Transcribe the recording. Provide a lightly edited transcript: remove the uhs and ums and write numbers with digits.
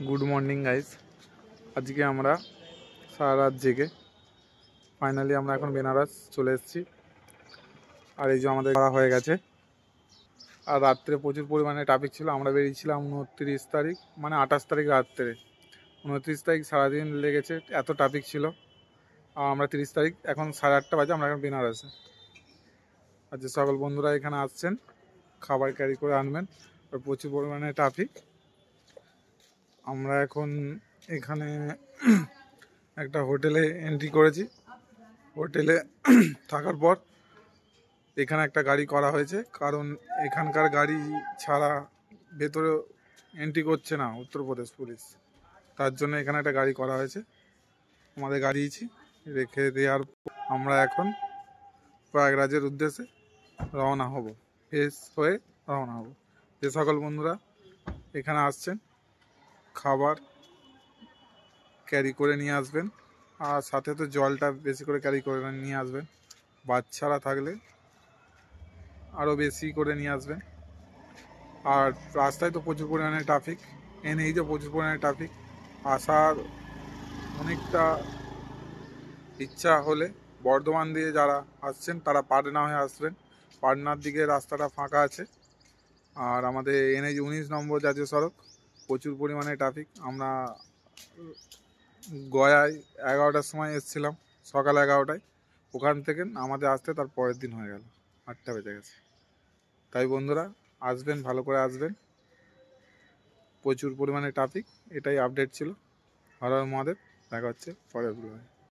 Good morning guys. আজকে আমরা সারা রাত জেগে ফাইনালি আমরা এখন বেনারস চলে এসেছি। আর এই যে আমাদের করা হয়ে গেছে। আর রাত্রে প্রচুর পরিমাণে ট্রাফিক ছিল। আমরা বেরিয়েছিলাম 29 তারিখ, মানে 28 তারিখ রাত্রে। 29 তারিখ সারাদিন লেগেছে, এত ট্রাফিক ছিল। আর আমরা 30 তারিখ এখন 8:30 বাজে, আমরা এখন বেনারসে। আর যে সকল বন্ধুরা এখানে আসছেন খাবার ক্যারি করে আনবেন, আর প্রচুর পরিমাণে ট্রাফিক। আমরা এখন এখানে একটা হোটেলে এন্ট্রি করেছি। হোটেলে থাকার পর এখানে একটা গাড়ি করা হয়েছে, কারণ এখানকার গাড়ি ছাড়া ভেতরে এন্ট্রি করছে না উত্তরপ্রদেশ পুলিশ। তার জন্য এখানে একটা গাড়ি করা হয়েছে। আমাদের গাড়িছি রেখে দেওয়ার আমরা এখন প্রয়াগরাজের উদ্দেশ্যে রওনা হব। ফ্রেশ হয়ে রওনা হব। যে সকল বন্ধুরা এখানে আসছেন খাবার ক্যারি করে নিয়ে আসবেন, আর সাথে তো জলটা বেশি করে ক্যারি করে নিয়ে আসবেন। বাচ্চারা থাকলে আরও বেশি করে নিয়ে আসবেন। আর রাস্তায় তো প্রচুর পরিমাণে ট্রাফিক, এনেই তো প্রচুর পরিমাণে ট্রাফিক। আসার অনেকটা ইচ্ছা হলে বর্ধমান দিয়ে যারা আসছেন তারা পাটনা হয়ে আসবেন। পাটনার দিকে রাস্তাটা ফাঁকা আছে। আর আমাদের NH 19 নম্বর জাতীয় সড়ক প্রচুর পরিমাণে ট্রাফিক। আমরা গয়ায় 11টার সময় এসেছিলাম, সকাল 11টায়। ওখান থেকে আমাদের আসতে তার পরের দিন হয়ে গেল, 8টা বেজে গেছে। তাই বন্ধুরা আসবেন, ভালো করে আসবেন। প্রচুর পরিমাণে ট্রাফিক, এটাই আপডেট ছিল। হর হর মহাদেব, দেখা হচ্ছে পরের ভিডিওতে।